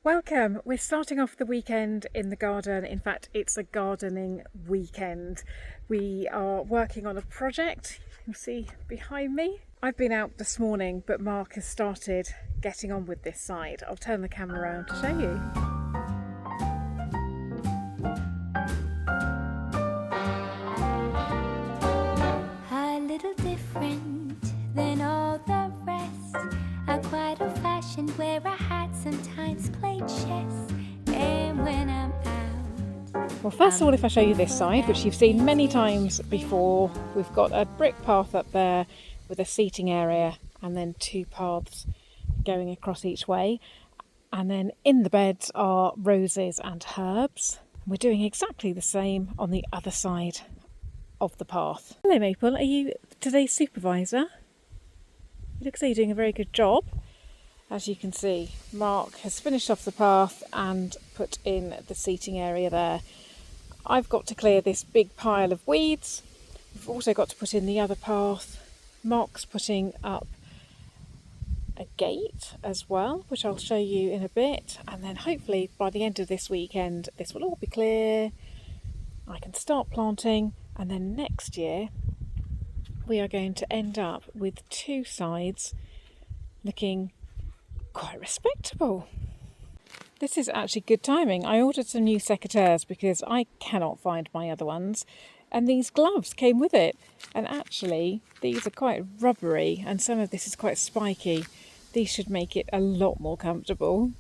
Welcome! We're starting off the weekend in the garden. In fact, it's a gardening weekend. We are working on a project. You can see behind me. I've been out this morning, but Mark has started getting on with this side. I'll turn the camera around to show you. A little different than all the rest. I'm quite old-fashioned, wear a hat, sometimes play chess. And when I'm out, Well, first of all, if I show you this side, which you've seen many times before, we've got a brick path up there with a seating area and then two paths going across each way. And then in the beds are roses and herbs. We're doing exactly the same on the other side of the path. Hello Maple, are you today's supervisor? It looks like you're doing a very good job. As you can see, Mark has finished off the path and put in the seating area there. I've got to clear this big pile of weeds. We've also got to put in the other path. Mark's putting up a gate as well, which I'll show you in a bit, and then hopefully by the end of this weekend this will all be clear. I can start planting, and then next year we are going to end up with two sides looking quite respectable. This is actually good timing. I ordered some new secateurs because I cannot find my other ones, and these gloves came with it, and actually these are quite rubbery and some of this is quite spiky. These should make it a lot more comfortable.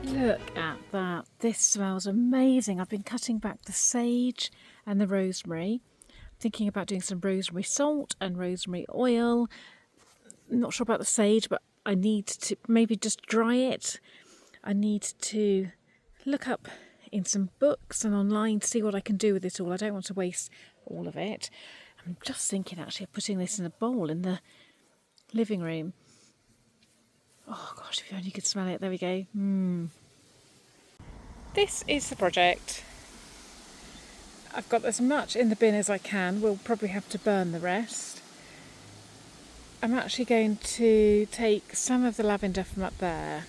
Look at that, this smells amazing. I've been cutting back the sage and the rosemary. I'm thinking about doing some rosemary salt and rosemary oil. I'm not sure about the sage, but I need to maybe just dry it. I need to look up in some books and online to see what I can do with it all. I don't want to waste all of it. I'm just thinking actually of putting this in a bowl in the living room. Oh gosh, if you only could smell it. There we go. This is the project. I've got as much in the bin as I can. We'll probably have to burn the rest. I'm actually going to take some of the lavender from up there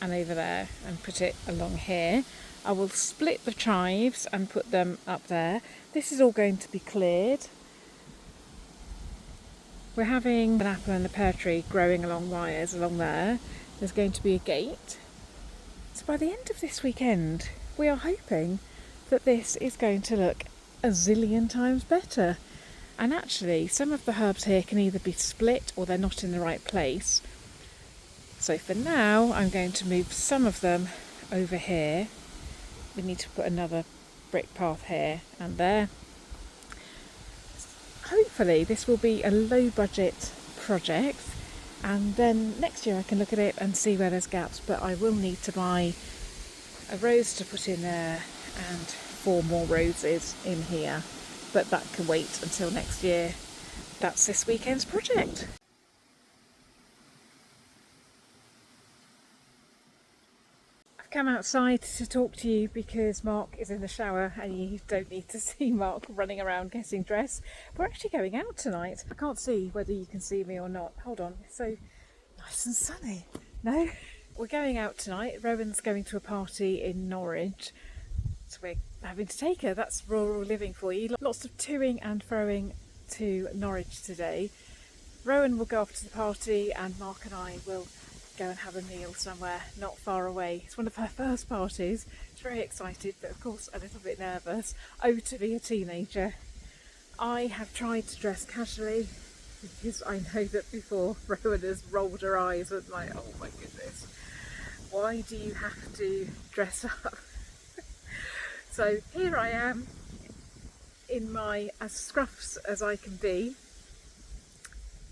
and over there and put it along here. I will split the chives and put them up there. This is all going to be cleared. We're having an apple and a pear tree growing along wires along there. There's going to be a gate. So by the end of this weekend, we are hoping that this is going to look a zillion times better. And actually, some of the herbs here can either be split or they're not in the right place. So for now, I'm going to move some of them over here. We need to put another brick path here and there. Hopefully this will be a low budget project, and then next year I can look at it and see where there's gaps, but I will need to buy a rose to put in there and 4 more roses in here, but that can wait until next year. That's this weekend's project. come outside to talk to you because Mark is in the shower and you don't need to see Mark running around getting dressed. We're actually going out tonight. I can't see whether you can see me or not. Hold on. So Nice and sunny. No? We're going out tonight. Rowan's going to a party in Norwich, so we're having to take her. That's rural living for you. Lots of toing and froing to Norwich today. Rowan will go off to the party and Mark and I will go and have a meal somewhere not far away. It's one of her first parties. She's very excited, but of course a little bit nervous. Oh, to be a teenager. I have tried to dress casually because I know that before Rowan has rolled her eyes and like, oh my goodness, why do you have to dress up? So here I am in my as scruffs as I can be.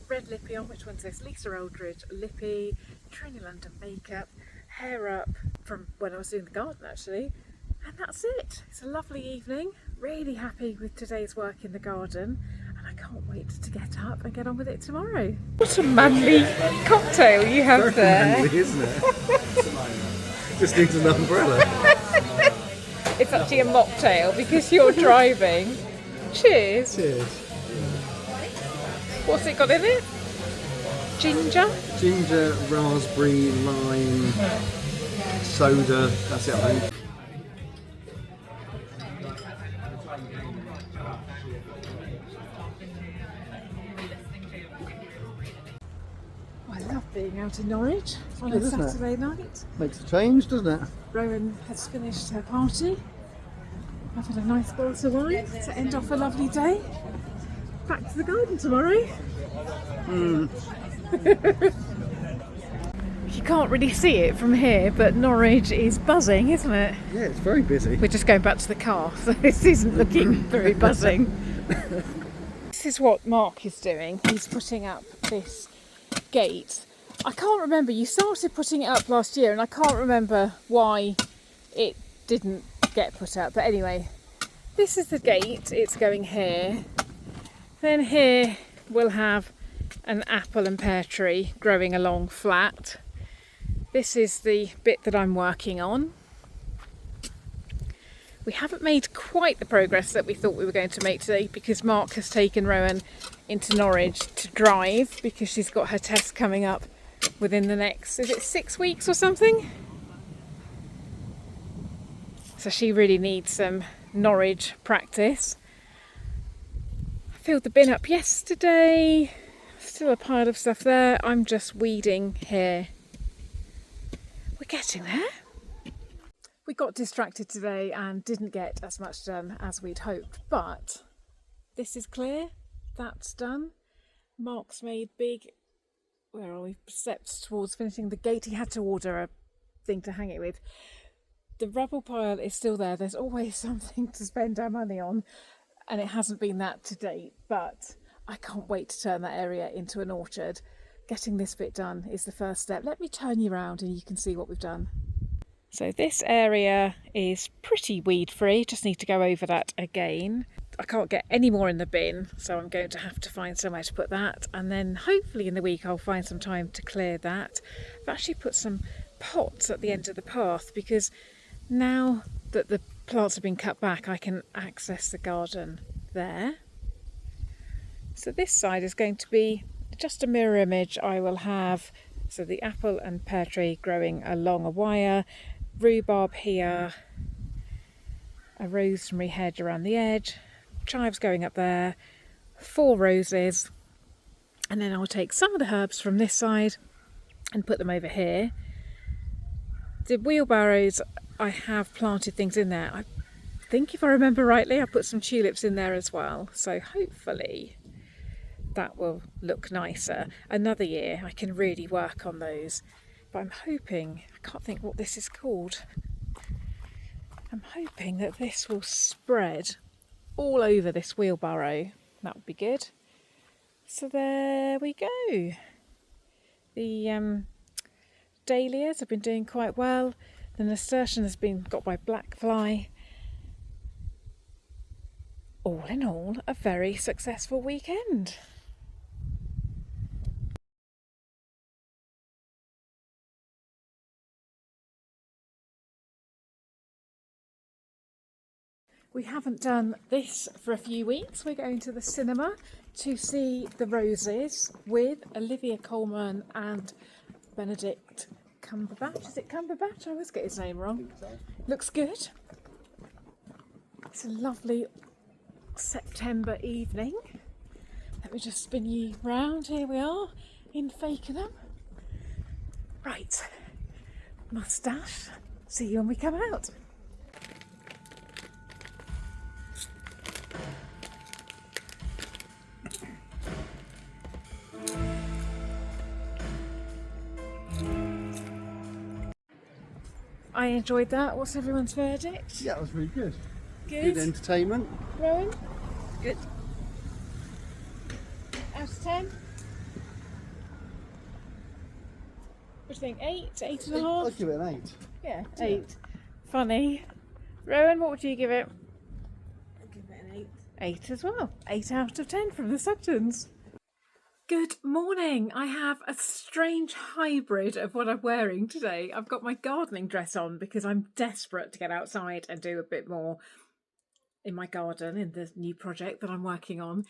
Red lippy on, which one's this? Lisa Eldridge lippy, Trini London makeup, hair up from when I was doing the garden actually, and that's it. It's a lovely evening, really happy with today's work in the garden, and I can't wait to get up and get on with it tomorrow. What a manly cocktail you have there. Manly, isn't it? Just needs an umbrella. It's actually a mocktail because you're driving. Cheers. Cheers. What's it got in it? Ginger? Ginger, raspberry, lime, soda. That's it, I think. I love being out in Norwich on a Isn't it? Saturday night. Makes a change, doesn't it? Rowan has finished her party. I've had a nice glass of wine to end off a lovely day. Back to the garden tomorrow. You can't really see it from here, but Norwich is buzzing, isn't it? Yeah, it's very busy. We're just going back to the car, so this isn't looking very buzzing. This is what Mark is doing. He's putting up this gate. I can't remember, you started putting it up last year and I can't remember why it didn't get put up, but anyway, this is the gate. It's going here. Then here we'll have an apple and pear tree growing along flat. This is the bit that I'm working on. We haven't made quite the progress that we thought we were going to make today because Mark has taken Rowan into Norwich to drive because she's got her test coming up within the next, is it 6 weeks or something? So she really needs some Norwich practice. Filled the bin up yesterday, still a pile of stuff there. I'm just weeding here. We're getting there. We got distracted today and didn't get as much done as we'd hoped, but this is clear, that's done. Mark's made big, where are we, steps towards finishing the gate. He had to order a thing to hang it with. The rubble pile is still there. There's always something to spend our money on, and it hasn't been that to date, but I can't wait to turn that area into an orchard. Getting this bit done is the first step. Let me turn you around and you can see what we've done. So this area is pretty weed free, just need to go over that again. I can't get any more in the bin, so I'm going to have to find somewhere to put that, and then hopefully in the week I'll find some time to clear that. I've actually put some pots at the end of the path because now that the plants have been cut back I can access the garden there. So this side is going to be just a mirror image. I will have so the apple and pear tree growing along a wire, rhubarb here, a rosemary hedge around the edge, chives going up there, 4 roses, and then I'll take some of the herbs from this side and put them over here. The wheelbarrows, I have planted things in there. I think if I remember rightly I put some tulips in there as well, so hopefully that will look nicer. Another year I can really work on those, but I'm hoping, I can't think what this is called, I'm hoping that this will spread all over this wheelbarrow. That would be good. So there we go. The dahlias have been doing quite well. The nasturtium has been got by black fly. All in all, a very successful weekend. We haven't done this for a few weeks. We're going to the cinema to see The Roses with Olivia Colman and Benedict Cumberbatch. Is it Cumberbatch? I always get his name wrong. Looks good. It's a lovely September evening. Let me just spin you round. Here we are in Fakenham. Right, moustache. See you when we come out. I enjoyed that. What's everyone's verdict? Yeah, it was really good. Good. Good entertainment. Rowan? Good. Out of 10? What do you think? 8? 8.5? I'll give it an 8. Yeah, 8. Funny. Rowan, what would you give it? I'll give it an 8. 8 as well. 8 out of 10 from the Suttons. Good morning. I have a strange hybrid of what I'm wearing today. I've got my gardening dress on because I'm desperate to get outside and do a bit more in my garden in the new project that I'm working on.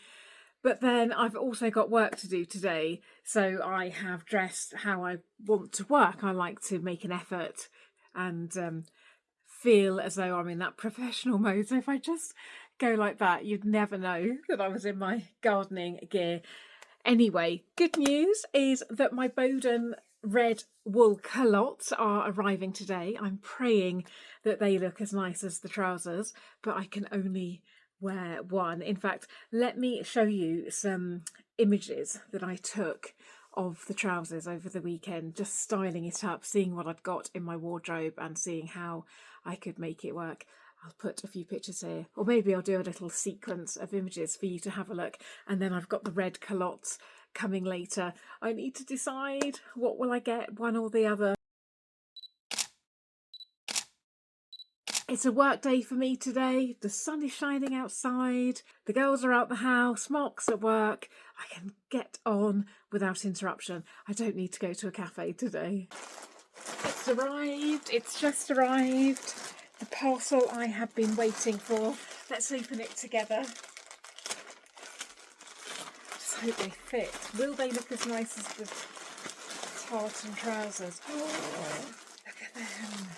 But then I've also got work to do today, so I have dressed how I want to work. I like to make an effort and feel as though I'm in that professional mode. So if I just go like that, you'd never know that I was in my gardening gear. Anyway, good news is that my Boden red wool culottes are arriving today. I'm praying that they look as nice as the trousers, but I can only wear one. In fact, let me show you some images that I took of the trousers over the weekend, just styling it up, seeing what I'd got in my wardrobe and seeing how I could make it work. I'll put a few pictures here, or maybe I'll do a little sequence of images for you to have a look. And then I've got the red culottes coming later. I need to decide what will I get, one or the other. It's a work day for me today. The sun is shining outside. The girls are out the house. Mark's at work. I can get on without interruption. I don't need to go to a cafe today. It's arrived. It's just arrived. The parcel I have been waiting for. Let's open it together. Just hope they fit. Will they look as nice as the tartan trousers? Oh, look at them.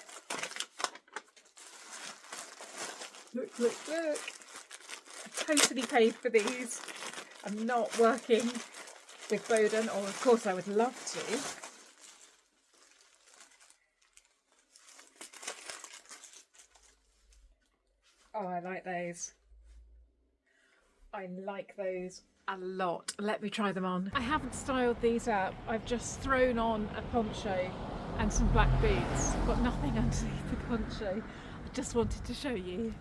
Look, look, look. I totally paid for these. I'm not working with Boden, or of course I would love to. Oh, I like those. I like those a lot. Let me try them on. I haven't styled these up. I've just thrown on a poncho and some black boots. Got nothing underneath the poncho. I just wanted to show you.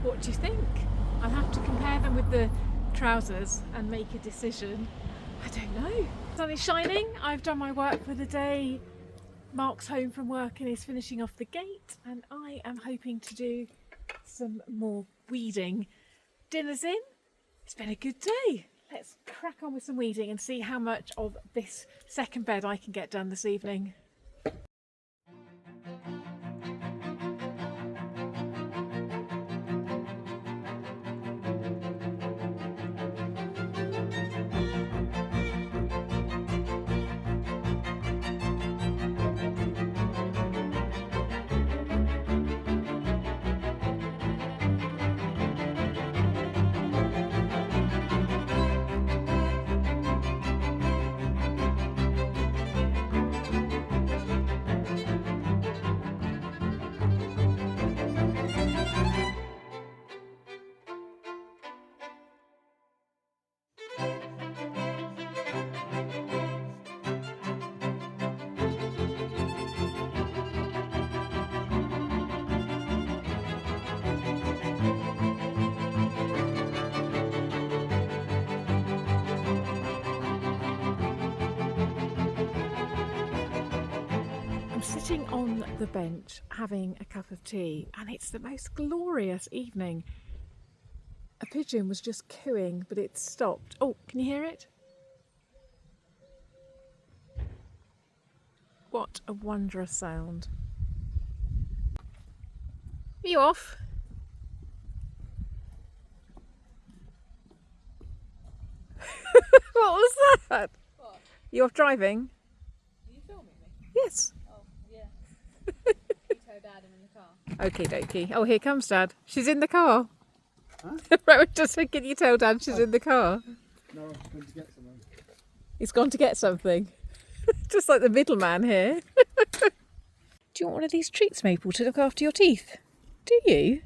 What do you think? I'll have to compare them with the trousers and make a decision. I don't know. Sun is shining. I've done my work for the day. Mark's home from work and is finishing off the gate, and I am hoping to do some more weeding. Dinner's in. It's been a good day. Let's crack on with some weeding and see how much of this second bed I can get done this evening. sitting on the bench having a cup of tea, and it's the most glorious evening. A pigeon was just cooing, but it stopped. Oh, can you hear it? What a wondrous sound. Are you off? What was that? What? You off driving? Are you filming me? Yes. Oh, yeah. You tow Dad in the car. Okie dokie. Oh, here comes Dad. She's in the car. Huh? Rowan just said, can you tell Dad she's in the car? No, I was going to get something. He's gone to get something. Just like the middleman here. Do you want one of these treats, Maple, to look after your teeth? Do you?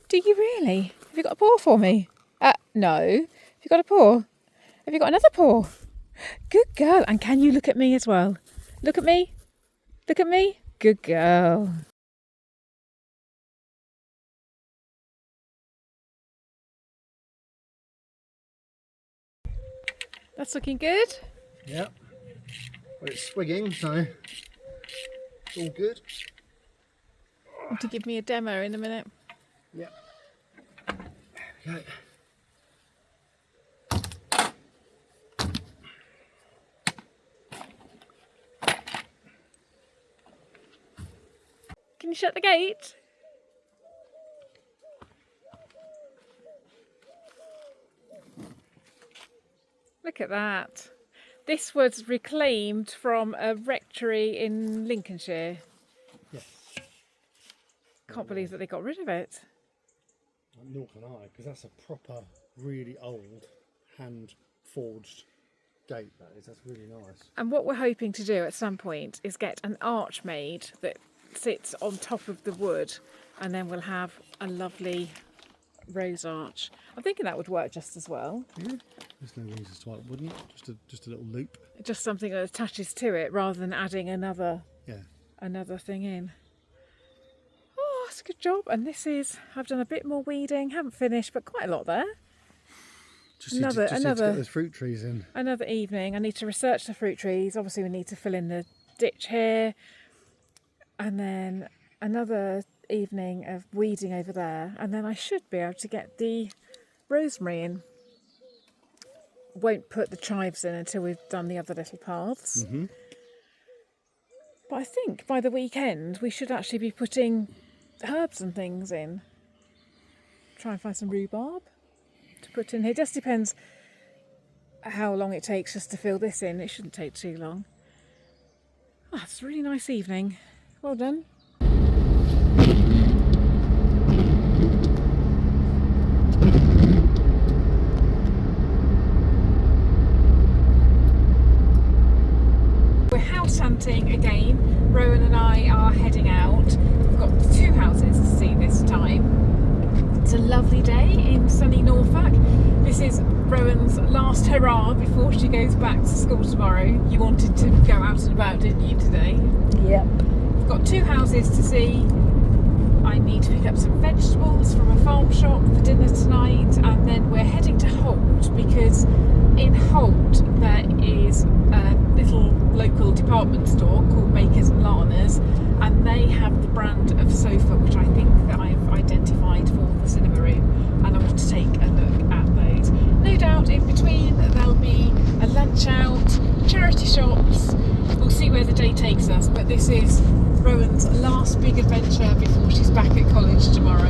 Do you really? Have you got a paw for me? No. Have you got a paw? Have you got another paw? Good girl. And can you look at me as well? Look at me. Look at me. Good girl. That's looking good. Yeah. Well, it's swigging, so it's all good. Want to give me a demo in a minute? Yeah. There we go. Can you shut the gate? Look at that. This was reclaimed from a rectory in Lincolnshire. Yes. Can't believe that they got rid of it. Nor can I, because that's a proper, really old, hand-forged gate, that is. That's really nice. And what we're hoping to do at some point is get an arch made that sits on top of the wood, and then we'll have a lovely rose arch. I'm thinking that would work just as well. Yeah. There's no reason to it, wouldn't it? Just a little loop. Just something that attaches to it rather than adding another Yeah. thing in. Oh, that's a good job. And this is, I've done a bit more weeding, haven't finished, but quite a lot there. Just need to get those fruit trees in. Another evening. I need to research the fruit trees. Obviously we need to fill in the ditch here. And then another evening of weeding over there. And then I should be able to get the rosemary in. Won't put the chives in until we've done the other little paths. Mm-hmm. But I think by the weekend we should actually be putting herbs and things in. Try and find some rhubarb to put in here. Just depends how long it takes just to fill this in. It shouldn't take too long. Oh, it's a really nice evening. Well done. We're house hunting again. Rowan and I are heading out. We've got 2 houses to see this time. It's a lovely day in sunny Norfolk. This is Rowan's last hurrah before she goes back to school tomorrow. You wanted to go out and about, didn't you, today? Yep. We've got 2 houses to see. I need to pick up some vegetables from a farm shop for dinner tonight, and then we're heading to Holt because in Holt there is a little local department store called Bakers and Larners, and they have the brand of sofa which I think that I've identified for the cinema room, and I want to take a look at those. No doubt in between there'll be a lunch out, charity shops. We'll see where the day takes us, but this is Rowan's last big adventure before she's back at college tomorrow.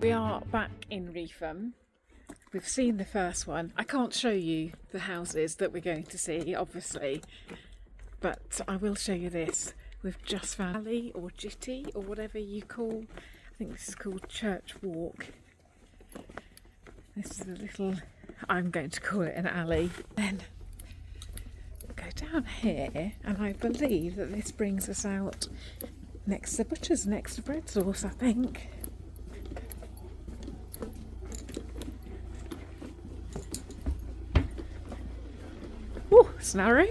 We are back in Reepham. We've seen the first one. I can't show you the houses that we're going to see, obviously, but I will show you this. We've just found alley or jitty or whatever you call. I think this is called Church Walk. This is a little, I'm going to call it an alley. Then go down here, and I believe that this brings us out next to the butcher's, next to bread sauce, I think. Oh, it's narrow.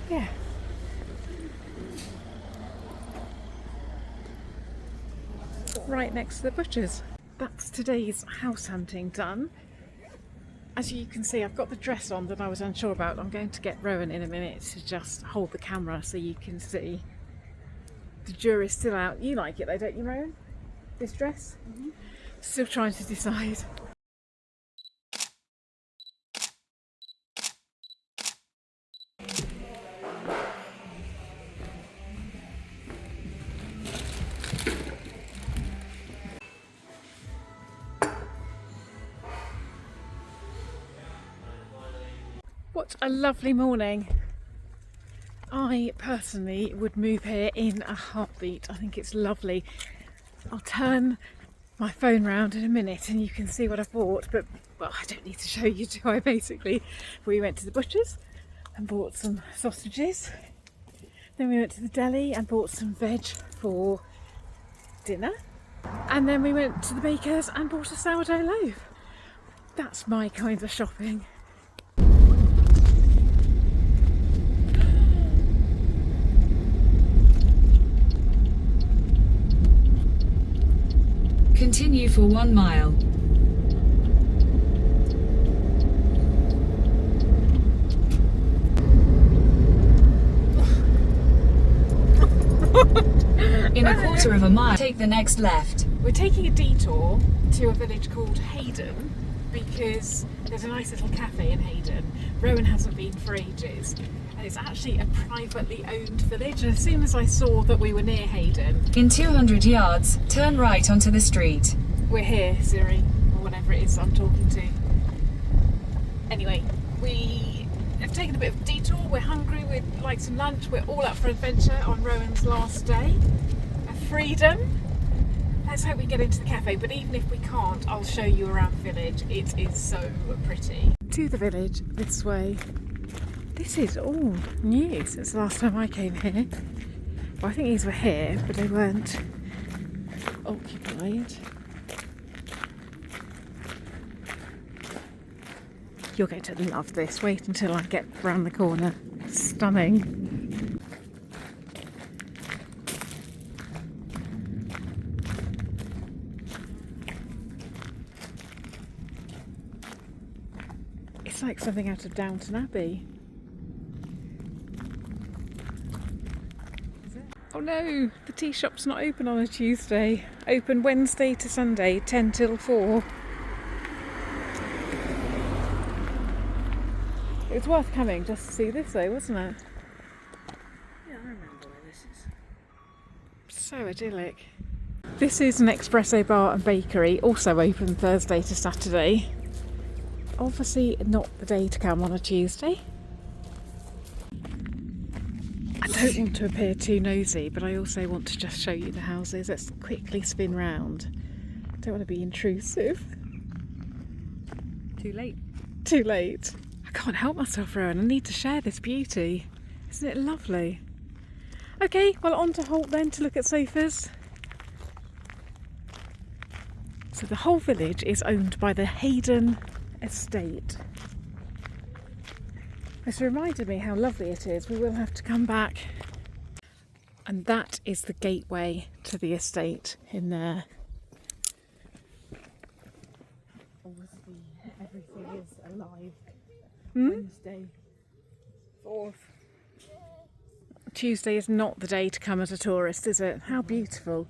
Yeah. Right next to the butcher's. That's today's house hunting done. As you can see, I've got the dress on that I was unsure about. I'm going to get Rowan in a minute to just hold the camera so you can see. The jury's still out. You like it though, don't you, Rowan? This dress? Mm-hmm. Still trying to decide. What a lovely morning. I personally would move here in a heartbeat. I think it's lovely. I'll turn my phone round in a minute and you can see what I've bought, but well, I don't need to show you, do I? Basically, we went to the butcher's and bought some sausages. Then we went to the deli and bought some veg for dinner. And then we went to the baker's and bought a sourdough loaf. That's my kind of shopping. Continue for 1 mile. In a quarter of a mile, take the next left. We're taking a detour to a village called Hayden because there's a nice little cafe in Hayden. Rowan hasn't been for ages. And it's actually a privately owned village, and as soon as I saw that we were near Hayden... In 200 yards, turn right onto the street. We're here, Siri, or whatever it is I'm talking to. Anyway, we have taken a bit of a detour, we're hungry, we'd like some lunch, we're all up for adventure on Rowan's last day of freedom. Let's hope we get into the cafe, but even if we can't, I'll show you around the village. It is so pretty. To the village, this way. This is all new since the last time I came here. Well, I think these were here, but they weren't occupied. You're going to love this. Wait until I get round the corner. Stunning. It's like something out of Downton Abbey. Oh no, the tea shop's not open on a Tuesday. Open Wednesday to Sunday, 10 till 4. It was worth coming just to see this though, wasn't it? Yeah, I remember where this is. So idyllic. This is an espresso bar and bakery, also open Thursday to Saturday. Obviously not the day to come on a Tuesday. I don't want to appear too nosy, but I also want to just show you the houses. Let's quickly spin round. I don't want to be intrusive. Too late. Too late. I can't help myself, Rowan. I need to share this beauty. Isn't it lovely? Okay, well, on to Holt then to look at sofas. So the whole village is owned by the Hayden estate. This reminded me how lovely it is. We will have to come back. And that is the gateway to the estate in there. Obviously, everything is alive. Wednesday, 4th. Tuesday is not the day to come as a tourist, is it? How beautiful.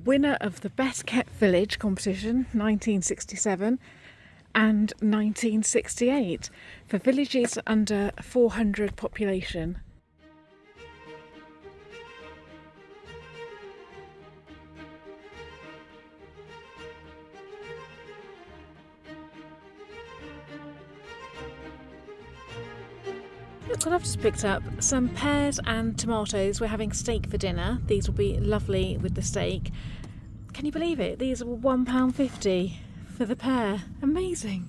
Winner of the Best Kept Village competition, 1967. and 1968 for villages under 400 population. Look what I've just picked up, some pears and tomatoes. We're having steak for dinner. These will be lovely with the steak. Can you believe it? These are £1.50 for the pair. Amazing.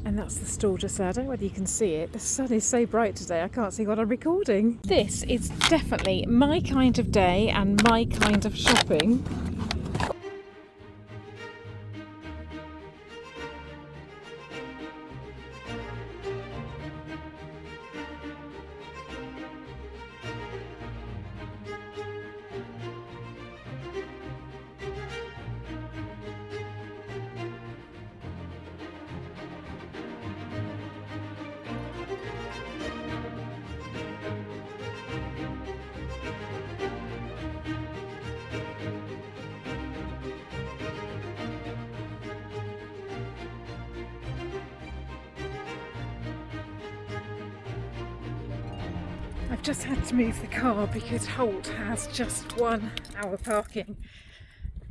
And that's the store just there. I don't know whether you can see it. The sun is so bright today I can't see what I'm recording. This is definitely my kind of day and my kind of shopping. I've just had to move the car because Holt has just 1 hour parking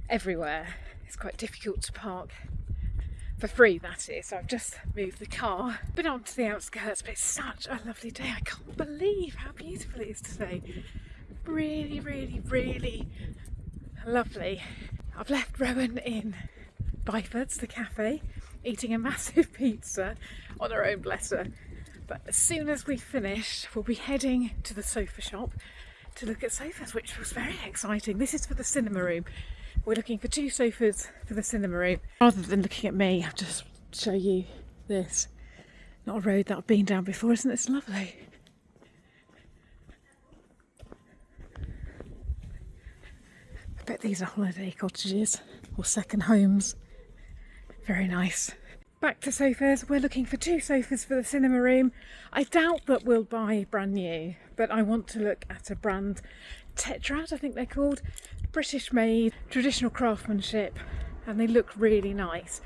everywhere. It's quite difficult to park for free, that is, so I've just moved the car. Been on to the outskirts, but it's such a lovely day. I can't believe how beautiful it is today. Really, really, really lovely. I've left Rowan in Byford's, the cafe, eating a massive pizza on her own, bless her. But as soon as we've finished, we'll be heading to the sofa shop to look at sofas, which was very exciting. This is for the cinema room. We're looking for 2 sofas for the cinema room. Rather than looking at me, I'll just show you this. Not a road that I've been down before, isn't it? It's lovely. I bet these are holiday cottages or second homes. Very nice. Back to sofas. We're looking for 2 sofas for the cinema room. I doubt that we'll buy brand new, but I want to look at a brand, Tetrad I think they're called, British made, traditional craftsmanship, and they look really nice.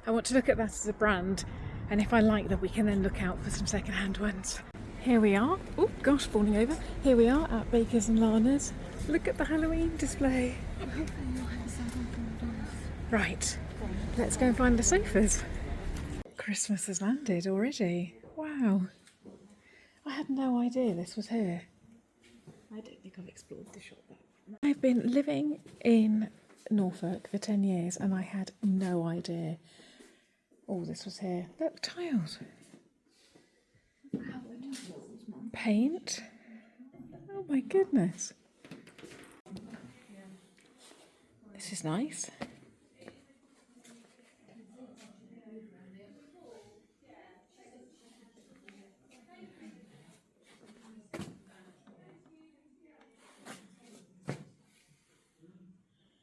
I want to look at that as a brand, and if I like them we can then look out for some second-hand ones. Here we are. Oh gosh, falling over. Here we are at Bakers and Larners. Look at the Halloween display. Right, let's go and find the sofas. Christmas has landed already. Wow. I had no idea this was here. I don't think I've explored the shop that much. I've been living in Norfolk for 10 years and I had no idea all this was here. Look, tiles. Paint. Oh my goodness. This is nice.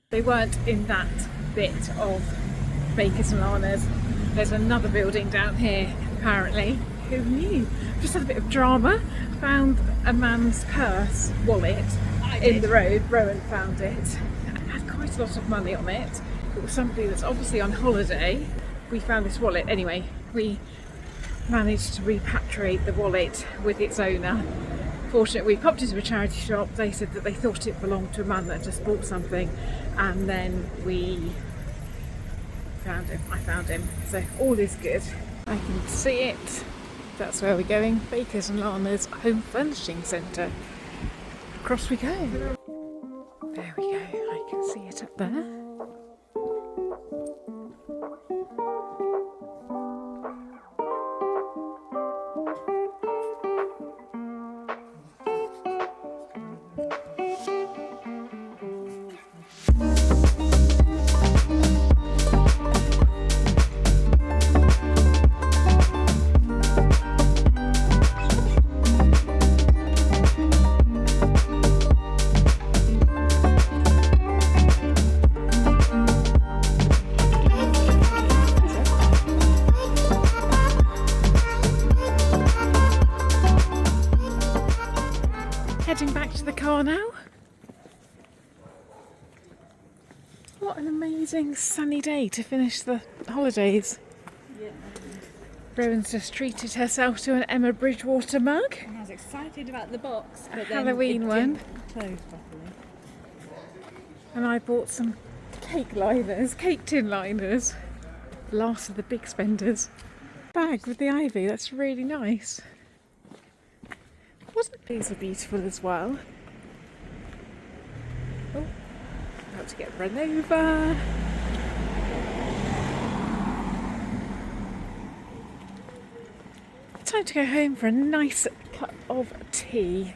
They weren't in that bit of Bakers and Larners. There's another building down here, apparently. Who knew? Just had a bit of drama. Found a man's purse, wallet, in the road. Rowan found it. It had quite a lot of money on it. It was somebody that's obviously on holiday. We found this wallet. Anyway, we managed to repatriate the wallet with its owner. Fortunately, we popped into a charity shop. They said that they thought it belonged to a man that just bought something, and then we found him. I found him. So all is good. I can see it. That's where we're going. Bakers and Larners Home Furnishing Centre. Across we go. There we go. I can see it up there. Heading back to the car now. What an amazing sunny day to finish the holidays. Yeah. Rowan's just treated herself to an Emma Bridgewater mug. I was excited about the box, but Halloween then one. it didn't close properly. And I bought some cake liners, cake tin liners. Last of the big spenders. Bag with the ivy, that's really nice. Wasn't these are beautiful as well? Oh, about to get run over. Time to go home for a nice cup of tea.